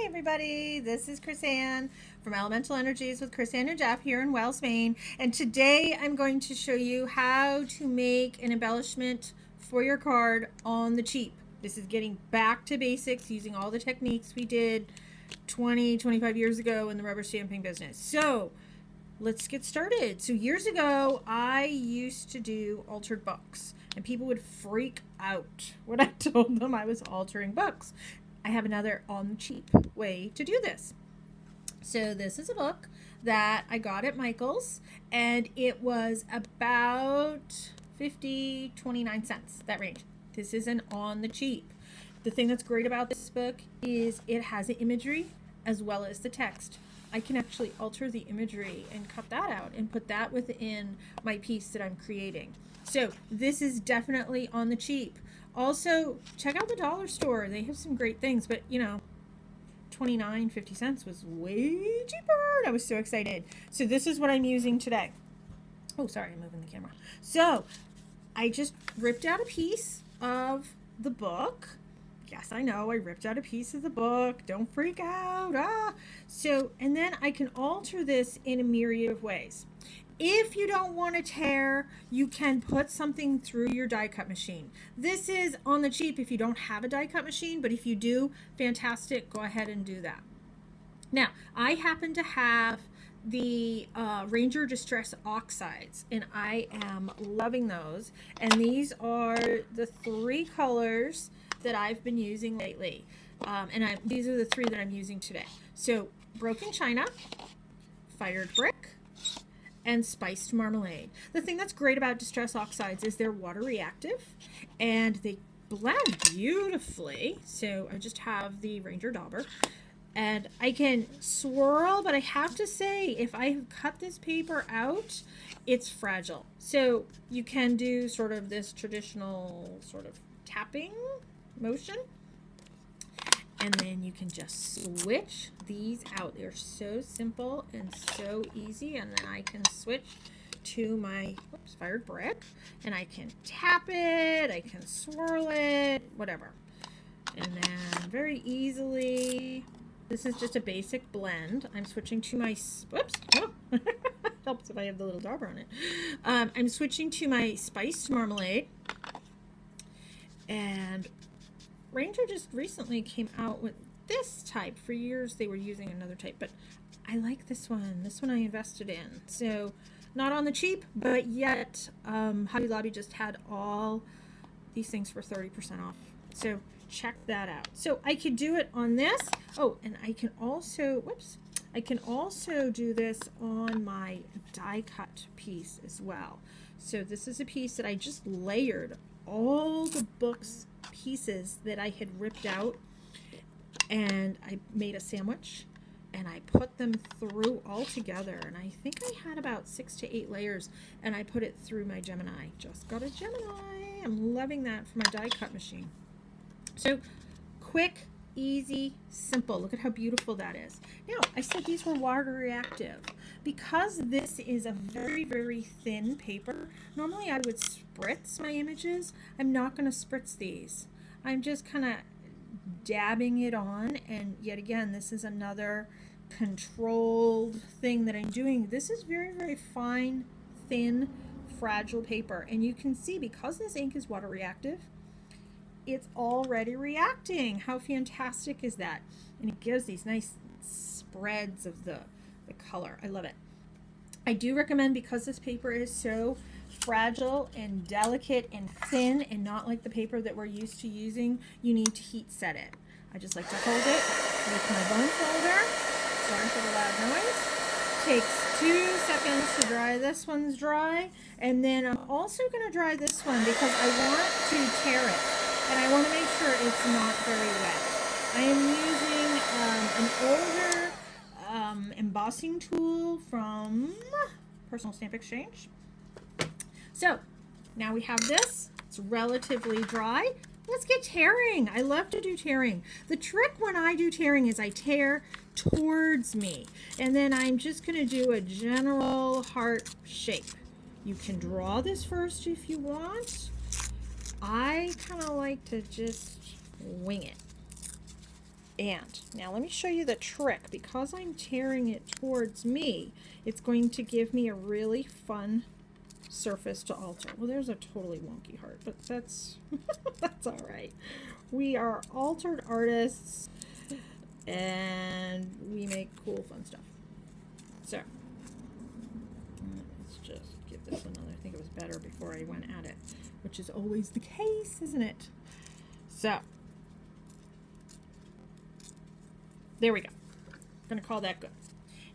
everybody, this is Chris Ann from Elemental Energies with Chris Ann and Jeff here in Wells, Maine. And today I'm going to show you how to make an embellishment for your card on the cheap. This is getting back to basics using all the techniques we did 25 years ago in the rubber stamping business. So let's get started. So years ago, I used to do altered books, and people would freak out when I told them I was altering books. I have another on the cheap way to do this. So this is a book that I got at Michael's, and it was about 29 cents, that range. This is an on the cheap. The thing that's great about this book is it has the imagery as well as the text. I can actually alter the imagery and cut that out and put that within my piece that I'm creating. So this is definitely on the cheap. Also, check out the dollar store. They have some great things, but you know, 50 cents was way cheaper. I was so excited. So this is what I'm using today. Oh, sorry, I'm moving the camera. So I just ripped out a piece of the book. Yes, I know, I ripped out a piece of the book. Don't freak out. So, and then I can alter this in a myriad of ways. If you don't want to tear, you can put something through your die cut machine. This is on the cheap if you don't have a die cut machine, but if you do, fantastic, go ahead and do that. Now, I happen to have the Ranger Distress Oxides, and I am loving those. And these are the 3 colors that I've been using lately. These are the 3 that I'm using today. So, Broken China, Fired Brick, and Spiced Marmalade. The thing that's great about Distress Oxides is they're water reactive and they blend beautifully. So I just have the Ranger Dauber and I can swirl, but I have to say, if I cut this paper out, it's fragile. So you can do sort of this traditional sort of tapping motion. And then you can just switch these out. They're so simple and so easy. And then I can switch to my fired brick. And I can tap it. I can swirl it. Whatever. And then very easily, this is just a basic blend. I'm switching to my, whoops. Oh. Helps if I have the little dauber on it. I'm switching to my Spiced Marmalade. And Ranger just recently came out with this type. For years they were using another type, but I like this one. This one I invested in. So not on the cheap, but yet Hobby Lobby just had all these things for 30% off. So check that out. So I could do it on this. Oh, and I can also, I can also do this on my die cut piece as well. So this is a piece that I just layered all the books pieces that I had ripped out, and I made a sandwich and I put them through all together, and I think I had about 6 to 8 layers, and I put it through my Gemini. Just got a Gemini. I'm loving that for my die cut machine. So quick, easy, simple. Look at how beautiful that is. Now, I said these were water reactive. Because this is a very, very thin paper, normally I would spritz my images. I'm not going to spritz these. I'm just kind of dabbing it on, and yet again, this is another controlled thing that I'm doing. This is very, very fine, thin, fragile paper, and you can see because this ink is water reactive, it's already reacting. How fantastic is that? And it gives these nice spreads of the color. I love it. I do recommend, because this paper is so fragile and delicate and thin and not like the paper that we're used to using, you need to heat set it. I just like to hold it with my bone folder. Sorry for the loud noise. Takes 2 seconds to dry. This one's dry, and then I'm also going to dry this one because I want to tear it, and I want to make sure it's not very wet. I am using an older embossing tool from Personal Stamp Exchange. So now we have this. It's relatively dry. Let's get tearing. I love to do tearing. The trick when I do tearing is I tear towards me, and then I'm just going to do a general heart shape. You can draw this first if you want. I kind of like to just wing it. And now let me show you the trick. Because I'm tearing it towards me, it's going to give me a really fun surface to alter. Well, there's a totally wonky heart, but that's that's all right. We are altered artists, and we make cool, fun stuff. So let's just give this another. I think it was better before I went at it, which is always the case, isn't it? So there we go. I'm gonna call that good.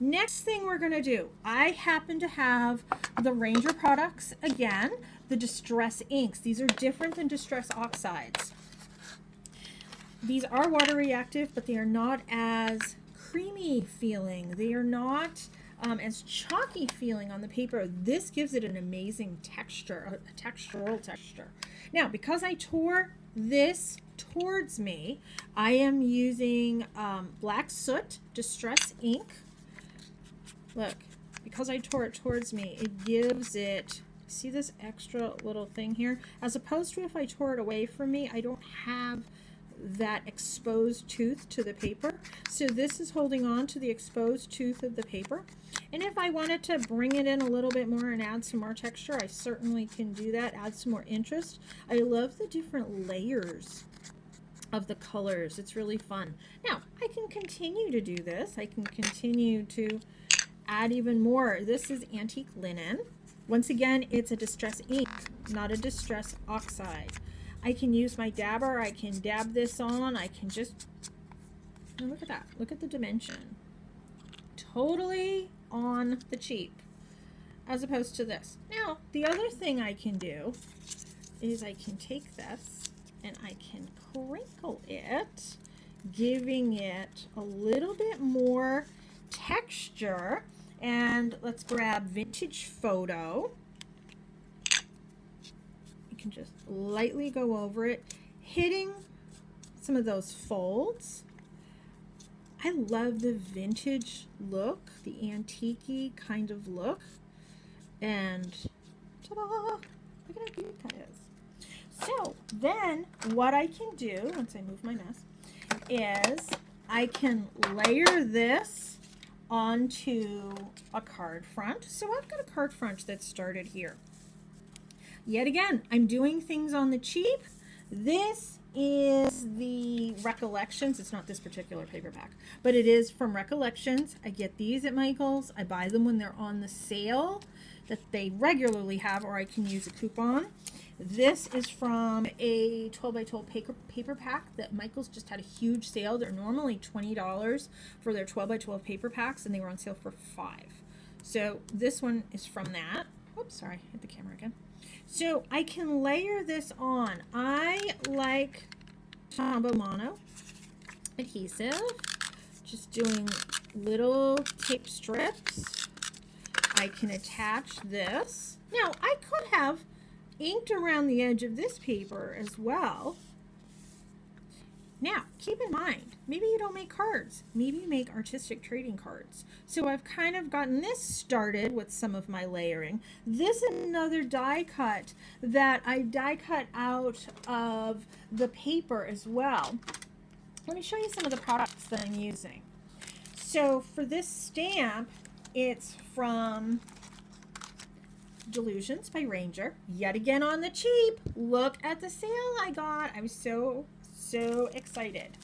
Next thing we're gonna do, I happen to have the Ranger products again, the Distress inks. These are different than Distress oxides. These are water reactive, but they are not as creamy feeling. They are not as chalky feeling on the paper. This gives it an amazing texture, a textural texture. Now, because I tore this towards me, I am using Black Soot Distress ink. Look, because I tore it towards me, it gives it, see this extra little thing here? As opposed to if I tore it away from me, I don't have that exposed tooth to the paper. So this is holding on to the exposed tooth of the paper. And if I wanted to bring it in a little bit more and add some more texture, I certainly can do that, add some more interest. I love the different layers of the colors. It's really fun. Now, I can continue to do this. I can continue to add even more. This is antique linen. Once again, it's a distress ink, not a distress oxide. I can use my dabber. I can dab this on. I can just, oh, look at that. Look at the dimension. Totally on the cheap, as opposed to this. Now, the other thing I can do is I can take this and I can crinkle it, giving it a little bit more texture. And let's grab Vintage Photo. You can just lightly go over it, hitting some of those folds. I love the vintage look, the antique-y kind of look. And ta-da! Look at how cute that is. So then what I can do, once I move my mess, is I can layer this onto a card front. So I've got a card front that started here. Yet again, I'm doing things on the cheap. This is the Recollections. It's not this particular paperback, but it is from Recollections. I get these at Michael's. I buy them when they're on the sale that they regularly have, or I can use a coupon. This is from a 12 by 12 paper pack that Michael's just had a huge sale. They're normally $20 for their 12 by 12 paper packs, and they were on sale for $5. So this one is from that. Oops, sorry, hit the camera again. So I can layer this on. I like Tombow Mono adhesive, just doing little tape strips. I can attach this. Now, I could have inked around the edge of this paper as well. Now, keep in mind, maybe you don't make cards. Maybe you make artistic trading cards. So I've kind of gotten this started with some of my layering. This is another die cut that I die cut out of the paper as well. Let me show you some of the products that I'm using. So for this stamp, it's from Delusions by Ranger. Yet again on the cheap. Look at the sale I got. I was so excited.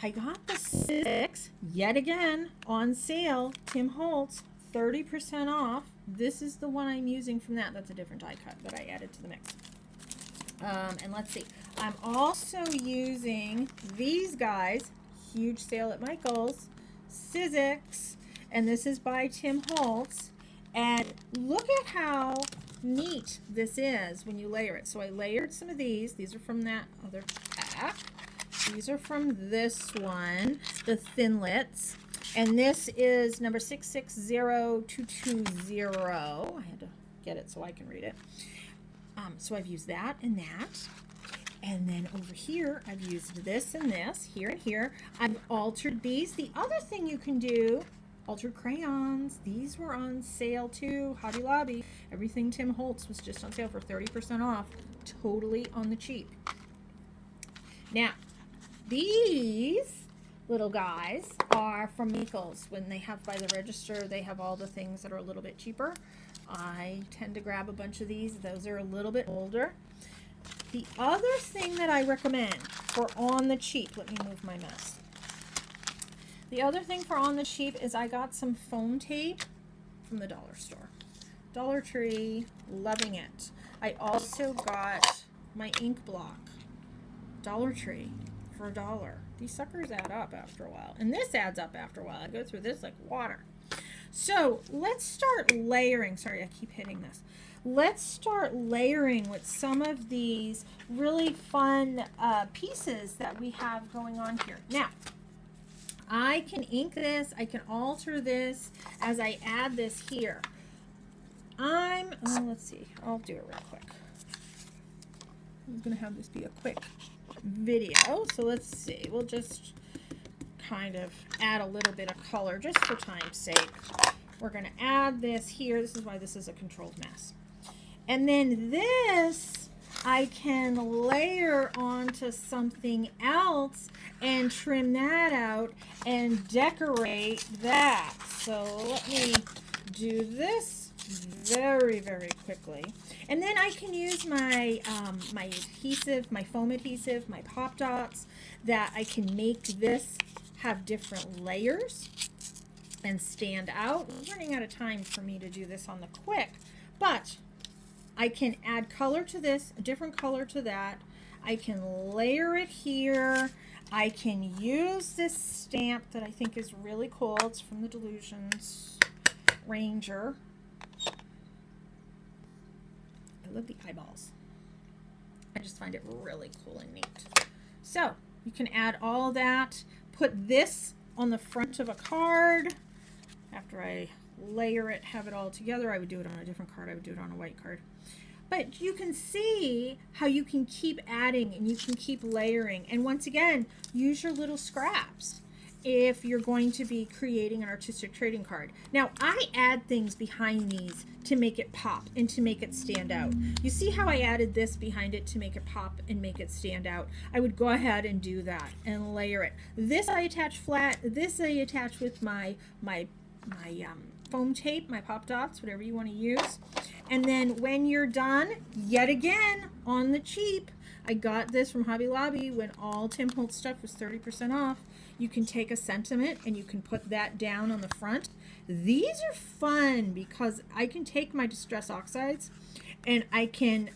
I got the 6 yet again on sale. Tim Holtz, 30% off. This is the one I'm using from that. That's a different die cut that I added to the mix. And let's see. I'm also using these guys. Huge sale at Michael's. Sizzix. And this is by Tim Holtz. And look at how neat this is when you layer it. So I layered some of these. These are from that other pack. These are from this one, the Thinlits. And this is number 660220. I had to get it so I can read it. So I've used that and that. And then over here, I've used this and this, here and here. I've altered these. The other thing you can do, altered crayons. These were on sale too. Hobby Lobby. Everything Tim Holtz was just on sale for 30% off. Totally on the cheap. Now, These little guys are from Michaels. When they have by the register, they have all the things that are a little bit cheaper. I tend to grab a bunch of these. Those are a little bit older. The other thing that I recommend for on the cheap, let me move my mess. The other thing for on the cheap is I got some foam tape from the dollar store. Dollar Tree, loving it. I also got my ink block, Dollar Tree, for $1. These suckers add up after a while, and this adds up after a while. I go through this like water. So let's start layering. Sorry, I keep hitting this. Let's start layering with some of these really fun pieces that we have going on here. Now, I can ink this, I can alter this as I add this here. Let's see, I'll do it real quick. I'm gonna have this be a quick video, so let's see, we'll just kind of add a little bit of color just for time's sake. We're gonna add this here. This is why this is a controlled mess. And then this I can layer onto something else and trim that out and decorate that. So let me do this very, very quickly. And then I can use my my adhesive, my foam adhesive, my pop dots, that I can make this have different layers and stand out. I'm running out of time for me to do this on the quick, but I can add color to this, a different color to that. I can layer it here. I can use this stamp that I think is really cool. It's from the Delusions Ranger. I love the eyeballs. I just find it really cool and neat. So you can add all that, put this on the front of a card. After I layer it, have it all together, I would do it on a different card. I would do it on a white card. But you can see how you can keep adding and you can keep layering. And once again, use your little scraps if you're going to be creating an artistic trading card. Now, I add things behind these to make it pop and to make it stand out. You see how I added this behind it to make it pop and make it stand out? I would go ahead and do that and layer it. This I attach flat. This I attach with my foam tape, my pop dots, whatever you want to use. And then when you're done, yet again, on the cheap, I got this from Hobby Lobby when all Tim Holtz stuff was 30% off. You can take a sentiment and you can put that down on the front. These are fun because I can take my Distress Oxides and I can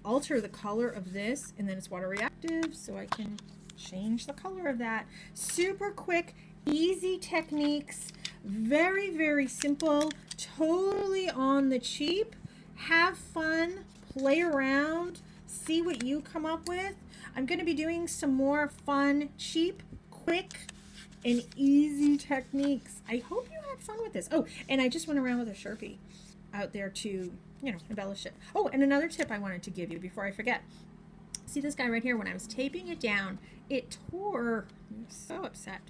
alter the color of this, and then it's water reactive, so I can change the color of that. Super quick, easy techniques. Very, very simple, totally on the cheap. Have fun, play around, see what you come up with. I'm going to be doing some more fun, cheap, quick, and easy techniques. I hope you had fun with this. Oh, and I just went around with a Sharpie out there to, you know, embellish it. Oh, and another tip I wanted to give you before I forget. See this guy right here? When I was taping it down, it tore. I'm so upset.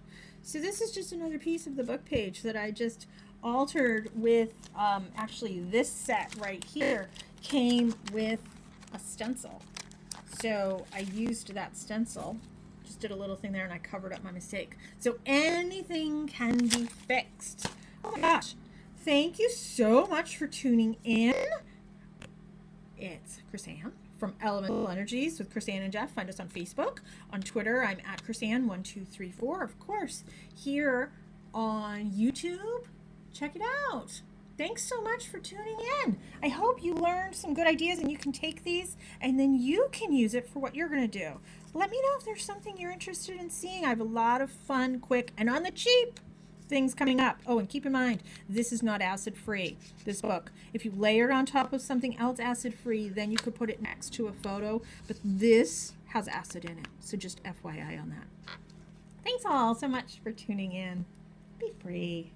So this is just another piece of the book page that I just altered with, actually this set right here came with a stencil. So I used that stencil, just did a little thing there and I covered up my mistake. So anything can be fixed. Oh my gosh. Thank you so much for tuning in. It's Chris-Ann from Elemental Energies with Chris-Ann and Jeff. Find us on Facebook. On Twitter, I'm at Chris-Ann1234. Of course, here on YouTube, check it out. Thanks so much for tuning in. I hope you learned some good ideas and you can take these and then you can use it for what you're going to do. Let me know if there's something you're interested in seeing. I have a lot of fun, quick, and on the cheap things coming up. Oh, and keep in mind, this is not acid-free, this book. If you layer it on top of something else acid-free, then you could put it next to a photo, but this has acid in it, so just FYI on that. Thanks all so much for tuning in. Be free.